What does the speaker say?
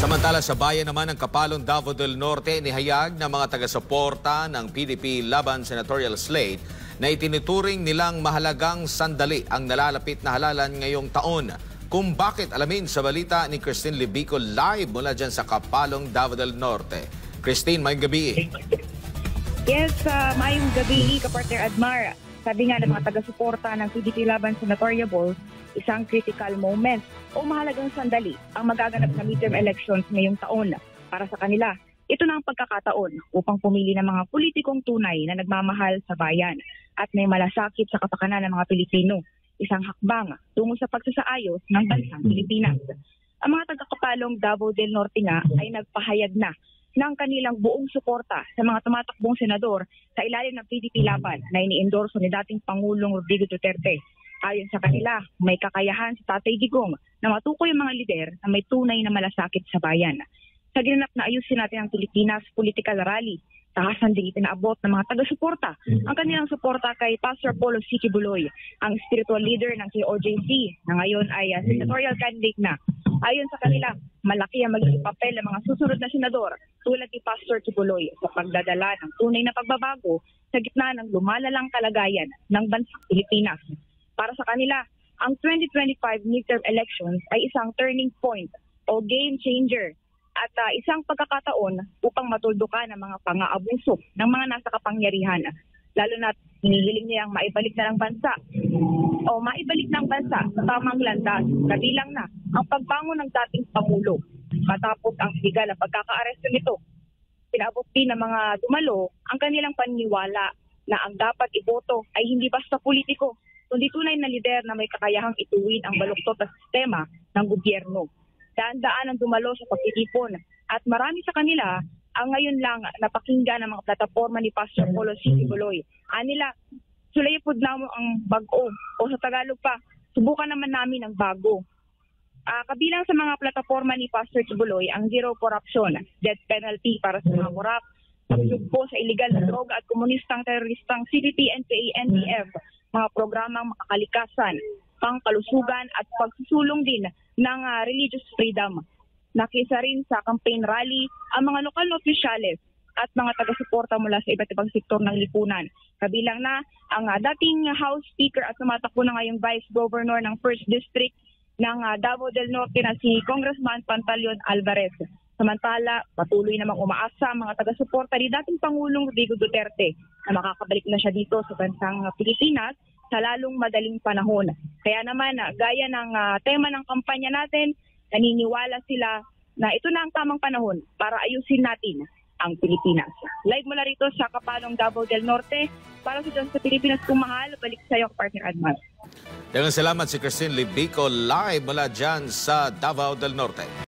Samantala sa bayan naman ng Kapalong, Davao del Norte, nihayag ng mga taga-suporta ng PDP laban senatorial slate na itinuturing nilang mahalagang sandali ang nalalapit na halalan ngayong taon. Kung bakit, alamin sa balita ni Christine Libico live mula dyan sa Kapalong, Davao del Norte. Christine, mayong gabi. Yes, mayong gabi, kapartner Admar. Sabi nga ng mga taga-suporta ng PDP laban senatorial, isang critical moment o mahalagang sandali ang magaganap na midterm elections ngayong taon para sa kanila. Ito na ang pagkakataon upang pumili ng mga politikong tunay na nagmamahal sa bayan at may malasakit sa kapakanan ng mga Pilipino. Isang hakbang tungo sa pagsasaayos ng bansang Pilipinas. Ang mga taga-Kapalong Davao del Norte nga ay nagpahayag na ng kanilang buong suporta sa mga tumatakbong senador sa ilalim ng PDP laban na ini-endorso ni dating Pangulong Rodrigo Duterte. Ayon sa kanila, may kakayahan si Tatay Digong na matukoy ang mga lider na may tunay na malasakit sa bayan. Sa ginanap na ayusin natin ang Pilipinas Political Rally, tahasan din itinaabot ng mga taga-suporta ang kanilang suporta kay Pastor Polo C. Kibuloy, ang spiritual leader ng KOJC na ngayon ay senatorial candidate na. Ayon sa kanila, malaki ang magiging papel ng mga susunod na senador tulad ni Pastor Kibuloy sa pagdadala ng tunay na pagbabago sa gitna ng lumalalang kalagayan ng bansang Pilipinas. Para sa kanila, ang 2025 midterm elections ay isang turning point o game changer at isang pagkakataon upang matuldukan ang mga pang-aabuso ng mga nasa kapangyarihan. Lalo na hinihiling niyang maibalik na ng bansa sa tamang landas, kabilang na ang pagbangon ng dating Pangulo. Matapos ang sigal na pagkakaaresto nito, pinabot din ng mga dumalo ang kanilang paniniwala na ang dapat iboto ay hindi basta politiko, kundi tunay na lider na may kakayahang ituwid ang baluktot na sistema ng gobyerno. Daan-daan ang dumalo sa pagtitipon at marami sa kanila ang ngayon lang napakinggan ng mga plataforma ni Pastor Polo C. Kibuloy. Anila, sulayipod na mo ang bago o sa Tagalog pa, subukan naman namin ang bago. Kabilang sa mga plataforma ni Pastor Kibuloy ang zero corruption, death penalty para sa mga korap, pagsugpo sa illegal na droga at komunistang teroristang CPP, NPA, NDF, mga programang makakalikasan, pangkalusugan at pagsusulong din ng religious freedom. Nakisa rin sa campaign rally ang mga lokal na opisyales at mga taga-suporta mula sa iba't ibang sektor ng lipunan. Kabilang na ang dating House Speaker at tumatakbo na ngayong Vice Governor ng 1st District ng Davao del Norte na si Congressman Pantaleon Alvarez. Samantala, patuloy namang umaasa ang mga taga-suporta ni dating Pangulong Rodrigo Duterte na makakabalik na siya dito sa bansang Pilipinas sa lalong madaling panahon. Kaya naman, gaya ng tema ng kampanya natin, naniniwala sila na ito na ang tamang panahon para ayusin natin ang Pilipinas. Live mula rito sa Kapalong, Davao del Norte, para sa Pilipinas kung mahal, balik sa iyo, partner Adman. Dagang salamat si Christine Libico live mula dyan sa Davao del Norte.